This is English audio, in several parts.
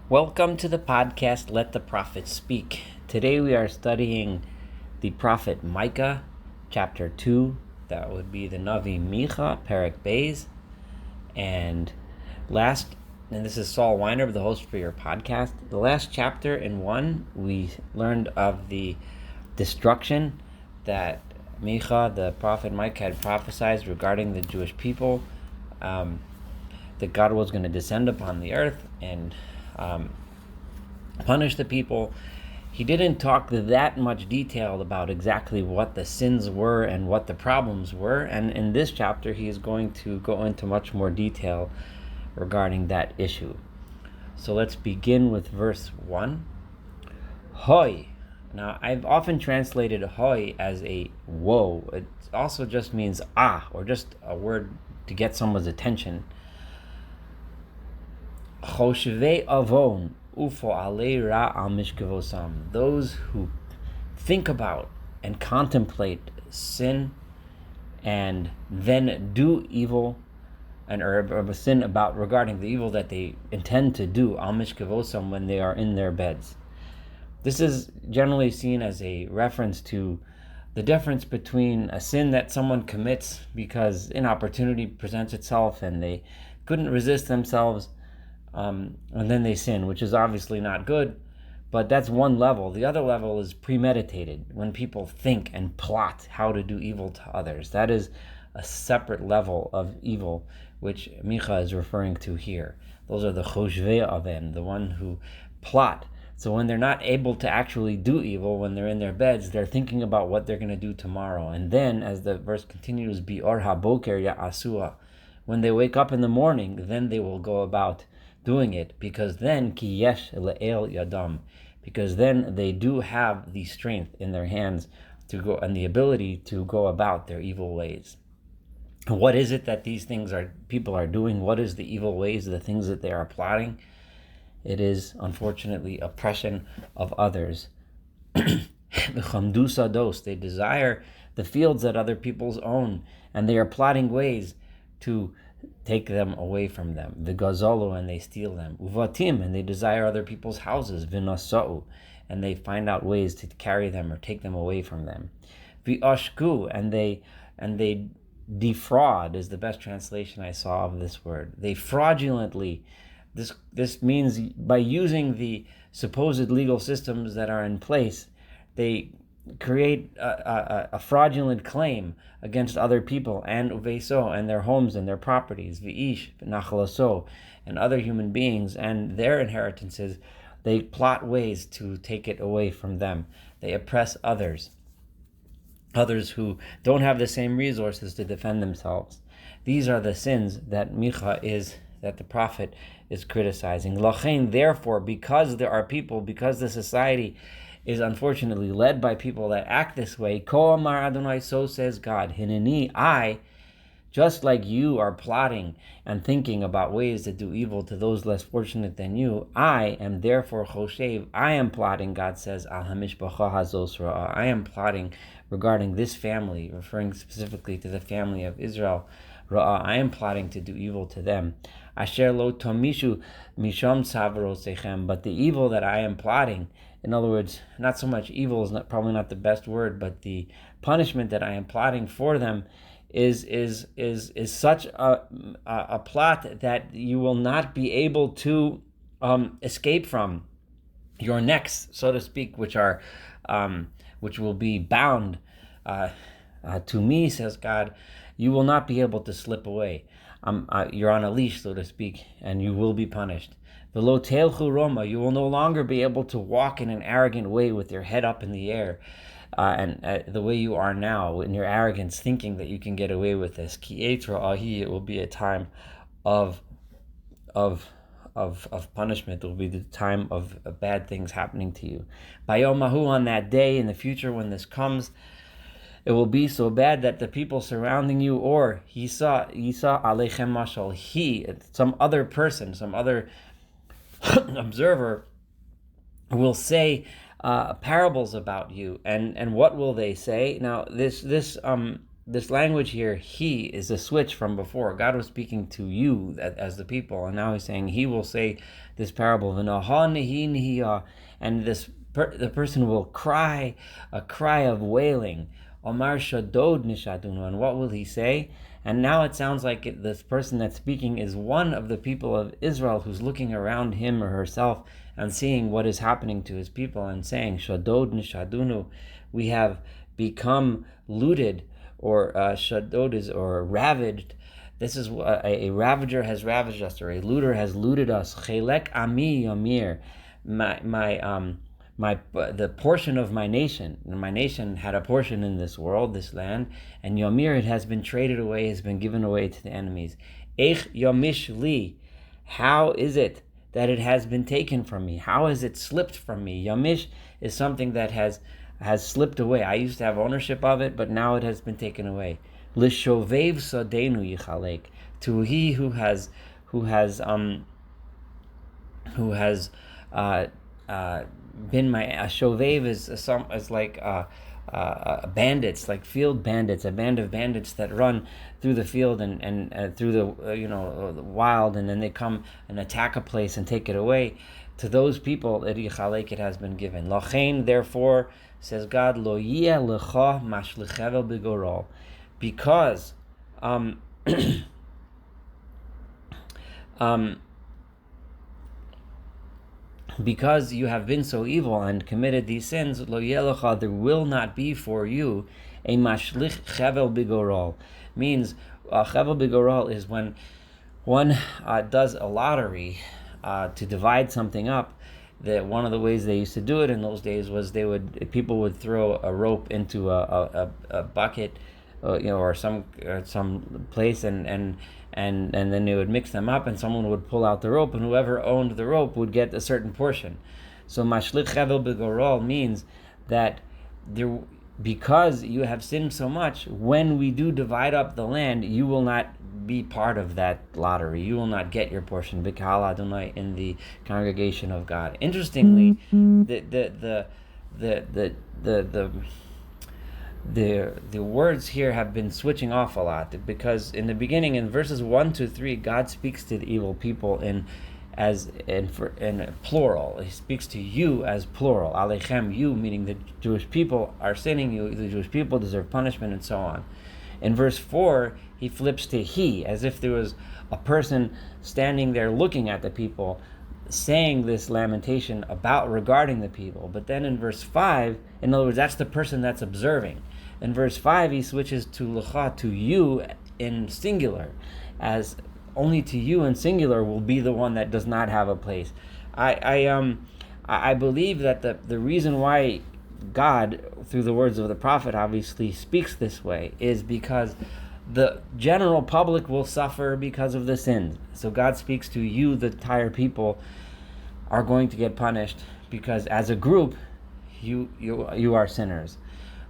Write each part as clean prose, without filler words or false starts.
Welcome to the podcast, Let the Prophet Speak. Today we are studying the prophet Micah, chapter 2. That would be the Navi Micah, Perek Beis. And this is Saul Weiner, the host for your podcast. The last chapter in 1, we learned of the destruction that Micah, the prophet Micah, had prophesied regarding the Jewish people, that God was going to descend upon the earth and punish the people. He didn't talk that much detail about exactly what the sins were and what the problems were, and in this chapter he is going to go into much more detail regarding that issue. So let's begin with verse 1. Hoi. Now, I've often translated hoi as a woe. It also just means or just a word to get someone's attention. Choshvei avon ufo alei ra al mishkavosam. Those who think about and contemplate sin and then do evil, or sin about regarding the evil that they intend to do al mishkavosam when they are in their beds. This is generally seen as a reference to the difference between a sin that someone commits because an opportunity presents itself and they couldn't resist themselves, and then they sin, which is obviously not good, but that's one level. The other level is premeditated, when people think and plot how to do evil to others. That is a separate level of evil, which Micah is referring to here. Those are the choshvei aven, the one who plot. So when they're not able to actually do evil, when they're in their beds, they're thinking about what they're going to do tomorrow. And then, as the verse continues, bi'or haboker ya'asua, when they wake up in the morning, then they will go about doing it, because then ki yesh le'el yadam, because then they do have the strength in their hands to go and the ability to go about their evil ways. What is it that these things people are doing? What is the evil ways, the things that they are plotting? It is, unfortunately, oppression of others. The chamdusa dos, they desire the fields that other people's own, and they are plotting ways to take them away from them. V'gazalo, and they steal them. Uvatim, and they desire other people's houses. V'nasa'u, and they find out ways to carry them or take them away from them. V'ashku, and they defraud is the best translation I saw of this word. They fraudulently. This means by using the supposed legal systems that are in place, they create a fraudulent claim against other people and uveso and their homes and their properties, v'ish, nachalaso, and other human beings and their inheritances. They plot ways to take it away from them. They oppress others who don't have the same resources to defend themselves. These are the sins that that the prophet is criticizing. Lachain, therefore, because there are people, because the society is unfortunately led by people that act this way, Ko Amar Adonai, so says God, Hineni, I, just like you are plotting and thinking about ways to do evil to those less fortunate than you, I am therefore choshev, I am plotting, God says, Al hamishpacha hazos ra'ah, I am plotting regarding this family, referring specifically to the family of Israel, ra'ah, I am plotting to do evil to them. Asher lo tomishu misham tzavro, but the evil that I am plotting, in other words, not so much evil is probably not the best word, but the punishment that I am plotting for them is such a plot that you will not be able to escape from. Your necks, so to speak, which will be bound to me, says God, you will not be able to slip away. You're on a leash, so to speak, and you will be punished. V'lo teilchu roma, you will no longer be able to walk in an arrogant way with your head up in the air, and the way you are now, in your arrogance, thinking that you can get away with this. Ki etra ahi, it will be a time of punishment. It will be the time of bad things happening to you. Bayomahu, on that day in the future when this comes, it will be so bad that the people surrounding you, or Yisa Alechem Mashal, some other person, some other observer, will say parables about you. And what will they say? Now, this this language here, he, is a switch from before. God was speaking to you as the people, and now he's saying he will say this parable, and the person will cry a cry of wailing. Omar Shadod Nishadunu, and what will he say? And now it sounds like this person that's speaking is one of the people of Israel who's looking around him or herself and seeing what is happening to his people and saying, Shadod Nishadunu, we have become looted, or shadod is, or ravaged. This is a ravager has ravaged us, or a looter has looted us. Chelek ami yamir, the portion of my nation, and my nation had a portion in this world, this land, and yamir, it has been traded away, has been given away to the enemies. Eich yamish li, how is it that it has been taken from me? How has it slipped from me? Yamish is something that has slipped away. I used to have ownership of it, but now it has been taken away. L'shovev sodenu yichalek, to he who has been my shovev is like bandits, like field bandits, a band of bandits that run through the field and through the wild, and then they come and attack a place and take it away. To those people, it has been given. Lachein, therefore, says God, lo yeh lecha mashlichevel b'gorol, because because you have been so evil and committed these sins, lo yeh lecha, there will not be for you a mashlich chevel b'gorol. Means chevel b'gorol is when one does a lottery to divide something up. One of the ways they used to do it in those days was people would throw a rope into a bucket, or some place, and then they would mix them up, and someone would pull out the rope, and whoever owned the rope would get a certain portion. So mashlich chevel b'gorol means that because you have sinned so much, when we do divide up the land, you will not be part of that lottery. You will not get your portion, B'kahal Adonai, in the congregation of God. Interestingly, the words here have been switching off a lot, because in the beginning, in verses 1-3, God speaks to the evil people in plural. He speaks to you as plural. Alechem, you, meaning the Jewish people are sinning. You, the Jewish people, deserve punishment, and so on. In verse 4, he flips to he, as if there was a person standing there looking at the people, saying this lamentation regarding the people. But then in verse 5, in other words, that's the person that's observing. In verse 5, he switches to lecha, to you in singular, as only to you in singular will be the one that does not have a place. I believe that the reason why God, through the words of the prophet, obviously speaks this way is because the general public will suffer because of the sins. So God speaks to you, the entire people are going to get punished because as a group, you are sinners.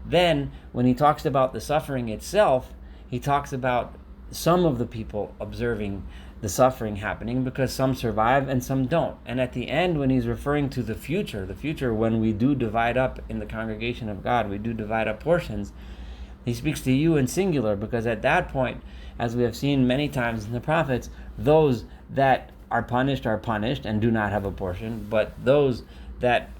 Then, when he talks about the suffering itself, he talks about some of the people observing the suffering happening because some survive and some don't. And at the end, when he's referring to the future when we do divide up in the congregation of God, we do divide up portions, he speaks to you in singular, because at that point, as we have seen many times in the prophets, those that are punished and do not have a portion, but those that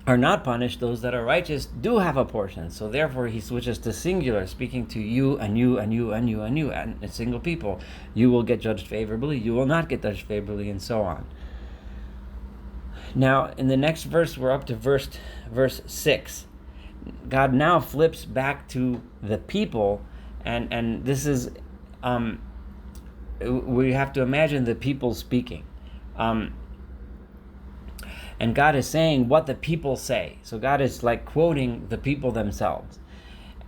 are not punished, those that are righteous, do have a portion. So therefore he switches to singular, speaking to you and you and you and you and you, and a single people. You will get judged favorably, you will not get judged favorably, and so on. Now, in the next verse, we're up to verse 6. God now flips back to the people, and this is, we have to imagine the people speaking. And God is saying what the people say. So God is like quoting the people themselves.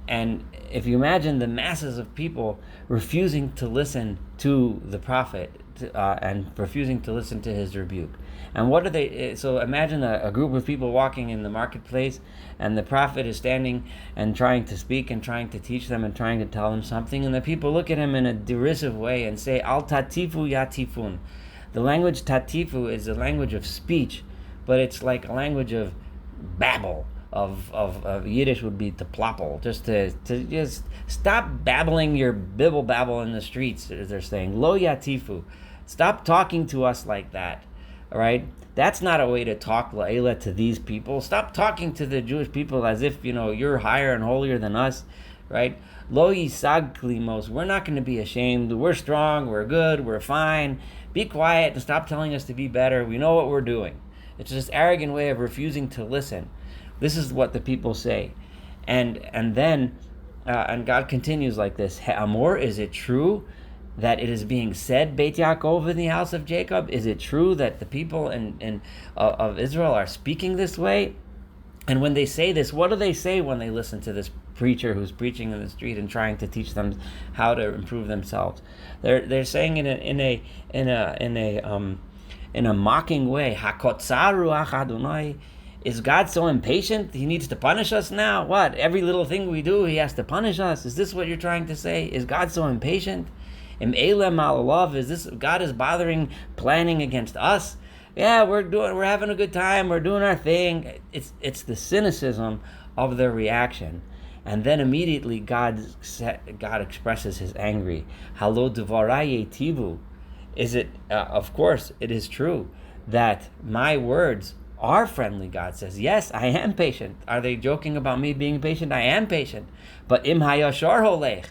And if you imagine the masses of people refusing to listen to the prophet and refusing to listen to his rebuke. And what are they? So imagine a group of people walking in the marketplace, and the prophet is standing and trying to speak and trying to teach them and trying to tell them something. And the people look at him in a derisive way and say, Al tatifu yatifun. The language tatifu is a language of speech, but it's like a language of babble, of Yiddish would be to ploppel, just to just stop babbling your bibble babble in the streets, as they're saying. Lo yatifu. Stop talking to us like that. All right? That's not a way to talk la'ela to these people. Stop talking to the Jewish people as if, you're higher and holier than us, right? Lo yisag klimos. We're not going to be ashamed. We're strong. We're good. We're fine. Be quiet and stop telling us to be better. We know what we're doing. It's this arrogant way of refusing to listen. This is what the people say. And then God continues like this. Amor, is it true that it is being said, Beit Yaakov, in the house of Jacob? Is it true that the people of Israel are speaking this way? And when they say this, what do they say when they listen to this preacher who's preaching in the street and trying to teach them how to improve themselves? They're saying in a mocking way, Hakotzar ruach Adonai. Is God so impatient? He needs to punish us now? What? Every little thing we do, he has to punish us? Is this what you're trying to say? Is God so impatient? Is this God is planning against us? Yeah, we're having a good time, we're doing our thing. It's the cynicism of their reaction. And then immediately God expresses his angry. Halo devarai tivu. Is it of course it is true that my words are friendly, God says. Yes, I am patient. Are they joking about me being patient? I am patient. But im hayashar holech.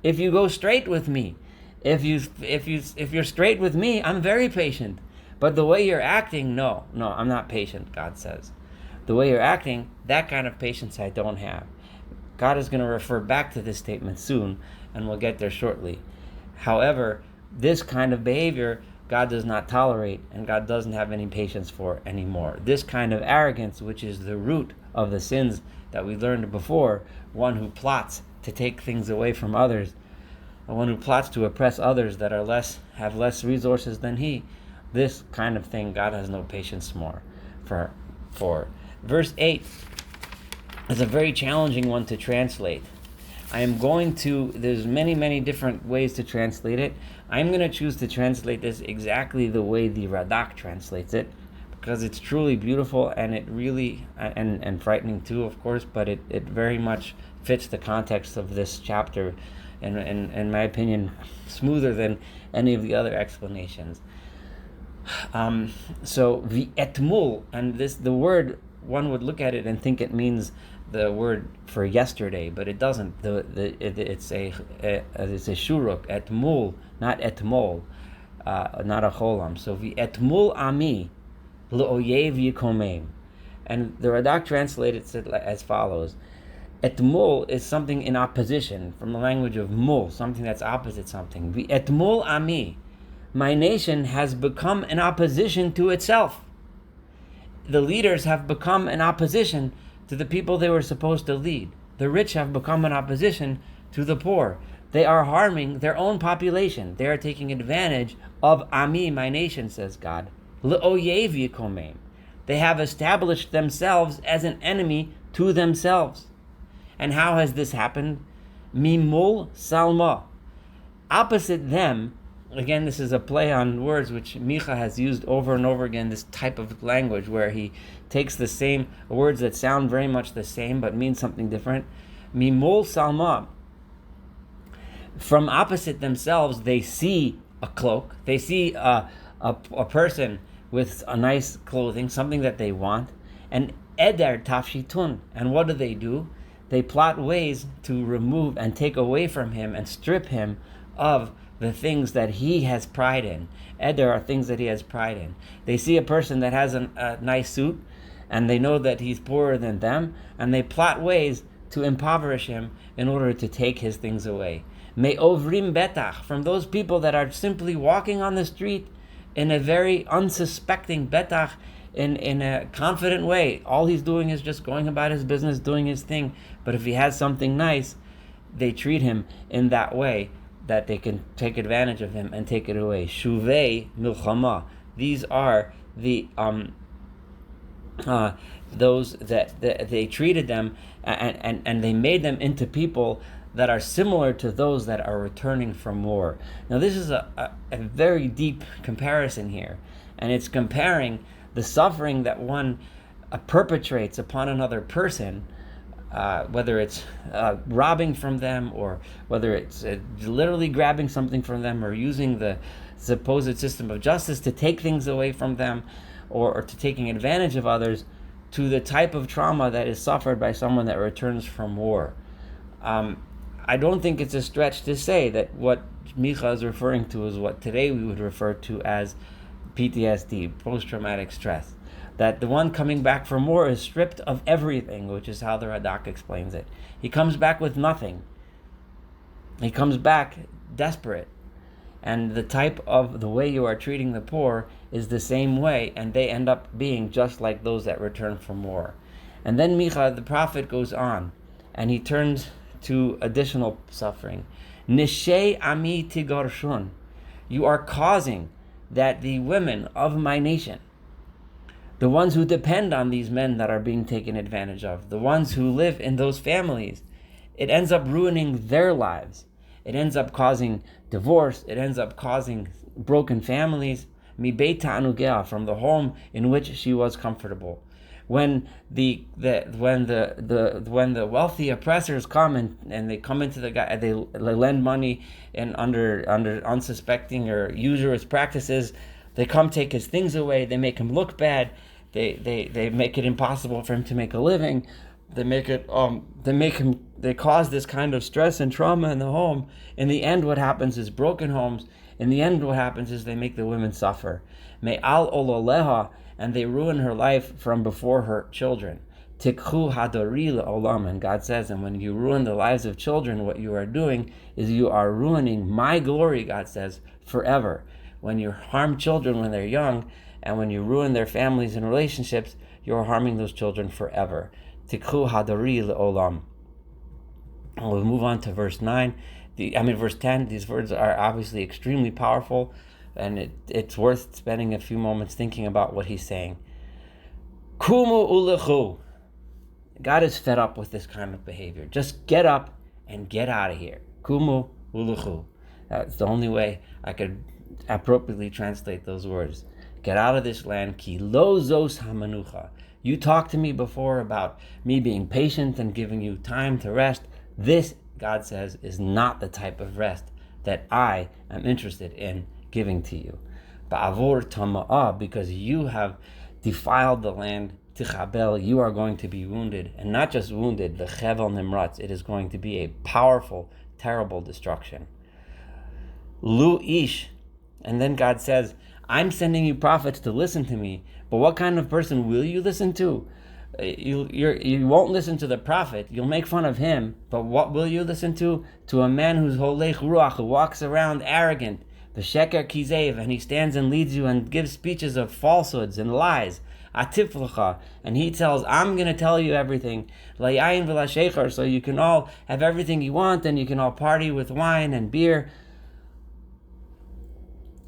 If you go straight with me, if you're straight with me, I'm very patient. But the way you're acting, no, I'm not patient, God says. The way you're acting, that kind of patience I don't have. God is going to refer back to this statement soon, and we'll get there shortly. However, this kind of behavior God does not tolerate, and God doesn't have any patience for anymore. This kind of arrogance, which is the root of the sins that we learned before, one who plots to take things away from others, one who plots to oppress others that have less resources than he, this kind of thing God has no patience more for. Verse 8 is a very challenging one to translate. There's many different ways to translate it. I'm going to choose to translate this exactly the way the Radak translates it, because it's truly beautiful, and it really, and frightening too, of course, but it very much fits the context of this chapter, and in my opinion, smoother than any of the other explanations. So the etmul, and the word, one would look at it and think it means the word for yesterday, but it doesn't. It's a shuruk, etmul, not etmol, not a cholam. So the etmul ami le'oyev yikomem, and the Radak translates it as follows: etmul is something in opposition, from the language of mul, something that's opposite something. The etmul ami, my nation has become an opposition to itself. The leaders have become an opposition to the people they were supposed to lead. The rich have become an opposition to the poor. They are harming their own population. They are taking advantage of Ami, my nation, says God. Le'oyev yikomem. They have established themselves as an enemy to themselves. And how has this happened? Mimul salma. Opposite them, again, this is a play on words which Micah has used over and over again, this type of language where he takes the same words that sound very much the same but mean something different. Mimul salma. From opposite themselves, they see a cloak. They see a person with a nice clothing, something that they want. And eder tafshitun. And what do? They plot ways to remove and take away from him and strip him of the things that he has pride in. Eder are things that he has pride in. They see a person that has a nice suit, and they know that he's poorer than them, and they plot ways to impoverish him in order to take his things away. Me'ovrim betach, from those people that are simply walking on the street in a very unsuspecting betach, in a confident way. All he's doing is just going about his business, doing his thing. But if he has something nice, they treat him in that way that they can take advantage of him and take it away. Shuvei milchama. These are the those that they treated them and they made them into people that are similar to those that are returning from war. Now this is a very deep comparison here, and it's comparing the suffering that one perpetrates upon another person, whether it's robbing from them, or whether it's literally grabbing something from them, or using the supposed system of justice to take things away from them, or to taking advantage of others, to the type of trauma that is suffered by someone that returns from war. I don't think it's a stretch to say that what Micah is referring to is what today we would refer to as PTSD, post-traumatic stress. That the one coming back from war is stripped of everything, which is how the Radak explains it. He comes back with nothing. He comes back desperate. And the way you are treating the poor is the same way, and they end up being just like those that return from war. And then Micah, the prophet, goes on, and he turns to additional suffering. Nishei ami tigarshun. You are causing that the women of my nation, the ones who depend on these men that are being taken advantage of, the ones who live in those families, it ends up ruining their lives. It ends up causing divorce. It ends up causing broken families. Mi beit ta'anugea, from the home in which she was comfortable. When the wealthy oppressors come and they come into the guy, they lend money and under unsuspecting or usurious practices, they come take his things away. They make him look bad. They make it impossible for him to make a living. They cause this kind of stress and trauma in the home. In the end, what happens is broken homes. In the end, what happens is they make the women suffer. Me'al ololeha, and they ruin her life from before her children. Tikhu hadori le'olam, and God says, and when you ruin the lives of children, what you are doing is you are ruining my glory, God says, forever. When you harm children when they're young, and when you ruin their families and relationships, you're harming those children forever. Tikhu hadori le'olam. And we'll move on to verse 9. Verse 10. These words are obviously extremely powerful, and it's worth spending a few moments thinking about what he's saying. Kumu ulechu. God is fed up with this kind of behavior. Just get up and get out of here. Kumu ulechu. That's the only way I could appropriately translate those words. Get out of this land. Ki lo zos hamanucha. You talked to me before about me being patient and giving you time to rest. This, God says, is not the type of rest that I am interested in giving to you. Ba'avor tama'ah, because you have defiled the land. Tichabel, you are going to be wounded, and not just wounded, the chevel nimratz, it is going to be a powerful, terrible destruction. Lu ish, and then God says, I'm sending you prophets to listen to me, but what kind of person will you listen to? You won't listen to the prophet. You'll make fun of him. But what will you listen to? To a man who's holech ruach, who walks around arrogant, the sheker kizev, and he stands and leads you and gives speeches of falsehoods and lies. Atiflecha, and he tells, I'm going to tell you everything. Layayin v'lashecher, so you can all have everything you want, and you can all party with wine and beer.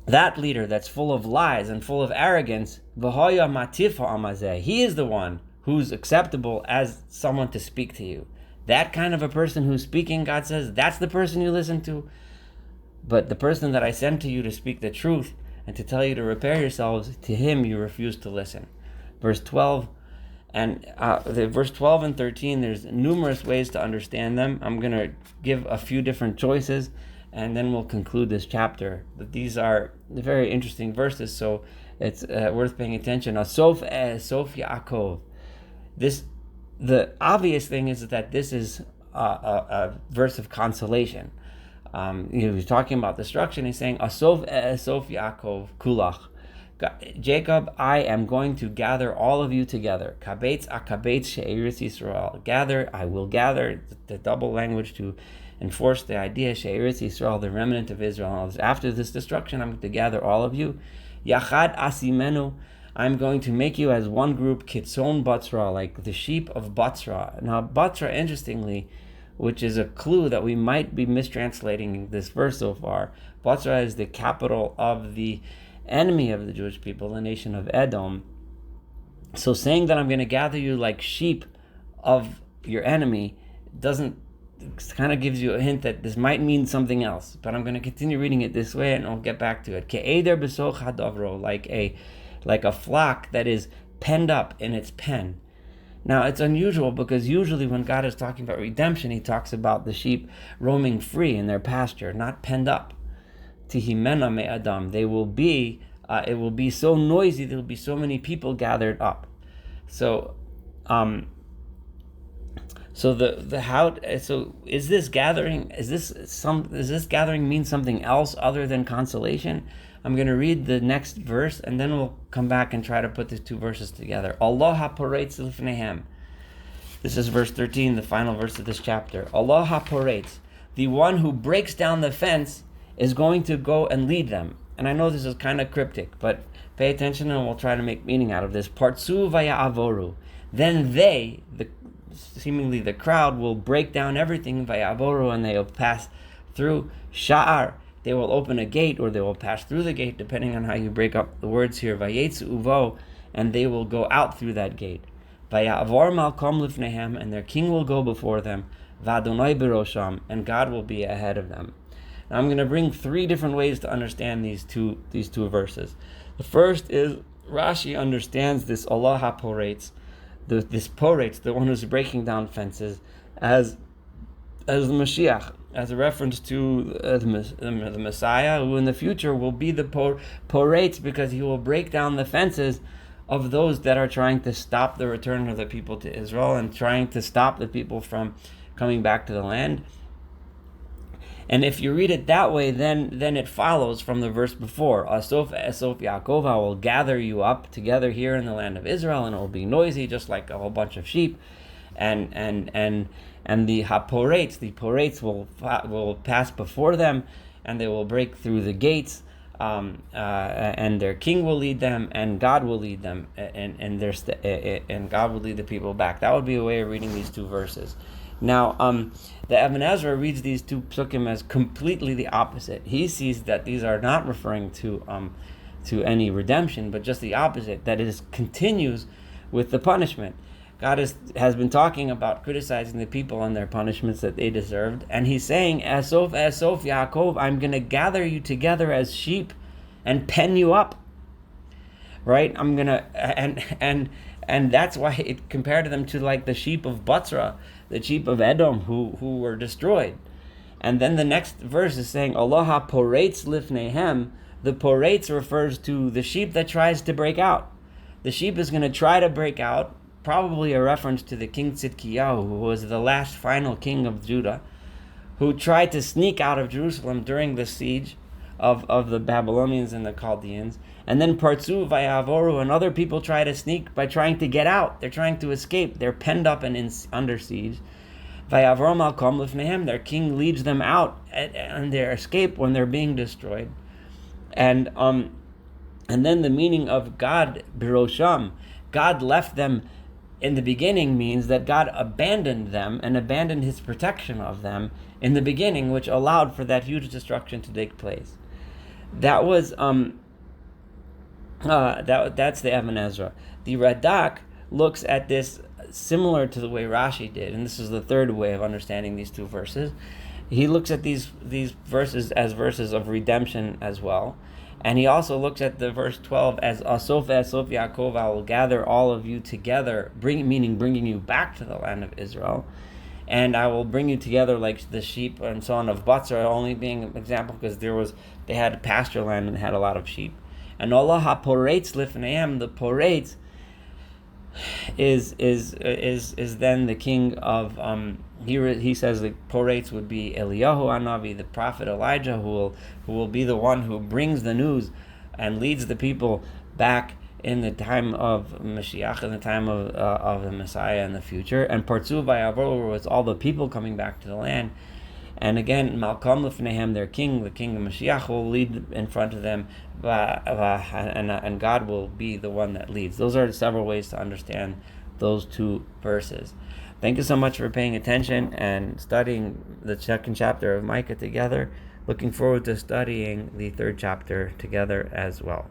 That leader that's full of lies and full of arrogance, v'hoya matifha amazeh, he is the one who's acceptable as someone to speak to you. That kind of a person who's speaking, God says, that's the person you listen to. But the person that I send to you to speak the truth and to tell you to repair yourselves, to him you refuse to listen. Verse 12 and 13, there's numerous ways to understand them. I'm going to give a few different choices, and then we'll conclude this chapter. But these are very interesting verses, so it's worth paying attention. Sof Yaakov. The obvious thing is that this is a verse of consolation. He's talking about destruction. He's saying, Sof Yaakov kulach. Jacob, I am going to gather all of you together. Kabetz akabetz she'eretz Yisrael. Gather, I will gather. The double language to enforce the idea, she'eretz Yisrael, the remnant of Israel. After this destruction, I'm going to gather all of you. Yachad asimenu. I'm going to make you as one group, kitzon batzra, like the sheep of Batzra. Now, Batzra, interestingly, which is a clue that we might be mistranslating this verse so far, Batzra is the capital of the enemy of the Jewish people, the nation of Edom. So saying that I'm going to gather you like sheep of your enemy kind of gives you a hint that this might mean something else. But I'm going to continue reading it this way, and I'll get back to it. Ke'eder b'soch hadavro, like a flock that is penned up in its pen. Now, it's unusual because usually when God is talking about redemption, he talks about the sheep roaming free in their pasture, not penned up. Tihimena me adam. They will be, it will be so noisy, there will be so many people gathered up. So, so is this gathering? Is this gathering mean something else other than consolation? I'm going to read the next verse, and then we'll come back and try to put these two verses together. Allah haporetz lifnehem. This is verse 13, the final verse of this chapter. Allah haporetz, the one who breaks down the fence, is going to go and lead them. And I know this is kind of cryptic, but pay attention and we'll try to make meaning out of this. Partsu vaya avoru. Then they, seemingly the crowd, will break down everything vaya avoru, and they will pass through sha'ar. They will open a gate, or they will pass through the gate, depending on how you break up the words here. Vayetzu uvo, and they will go out through that gate. Vayavor malkom lifnehem, and their king will go before them. Vadonai berosham, and God will be ahead of them. Now I'm going to bring three different ways to understand these two verses. The first is Rashi understands this Allah haporetz, this poretz, the one who's breaking down fences, as the Mashiach, as a reference to the Messiah, who in the future will be the poretz, because he will break down the fences of those that are trying to stop the return of the people to Israel and trying to stop the people from coming back to the land. And if you read it that way, then it follows from the verse before. Asof Esof Yaakov, I will gather you up together here in the land of Israel, and it will be noisy, just like a whole bunch of sheep. And the poretz will pass before them, and they will break through the gates. And their king will lead them, and God will lead them, and God will lead the people back. That would be a way of reading these two verses. Now, the Ibn Ezra reads these two psukim as completely the opposite. He sees that these are not referring to any redemption, but just the opposite, that it continues with the punishment. God has been talking about criticizing the people and their punishments that they deserved, and he's saying, Esof Yaakov, I'm going to gather you together as sheep and pen you up. Right? I'm going to, and that's why it compared them to like the sheep of Batzra, the sheep of Edom, who were destroyed. And then the next verse is saying, Allah poretz lifnehem. The poretz refers to the sheep that tries to break out. The sheep is going to try to break out, probably a reference to the King Tzidkiyahu, who was the last final king of Judah, who tried to sneak out of Jerusalem during the siege of the Babylonians and the Chaldeans. And then Partsu Vayavoru, and other people try to sneak by trying to get out. They're trying to escape. They're penned up and under siege. Vayavoru malkom lifnehem, their king leads them out and their escape when they're being destroyed. And then the meaning of God birosham, God left them in the beginning, means that God abandoned them and abandoned his protection of them in the beginning, which allowed for that huge destruction to take place. That was that's the Ibn Ezra. The Radak looks at this similar to the way Rashi did, and this is the third way of understanding these two verses. He looks at these verses as verses of redemption as well. And he also looks at the verse 12 as Asof Yaakov, I will gather all of you together, meaning bringing you back to the land of Israel. And I will bring you together like the sheep and so on of Batzra, only being an example because they had pasture land and had a lot of sheep. And Allah ha-poretz lifneim, the poretz is then the king of he says the poretz would be Eliyahu Hanavi, the prophet Elijah, who will be the one who brings the news and leads the people back in the time of Mashiach, in the time of the Messiah in the future. And Partzu Vayavor was all the people coming back to the land. And again, Malkom Lefnehem, their king, the king of Mashiach, will lead in front of them, and God will be the one that leads. Those are several ways to understand those two verses. Thank you so much for paying attention and studying the second chapter of Micah together. Looking forward to studying the third chapter together as well.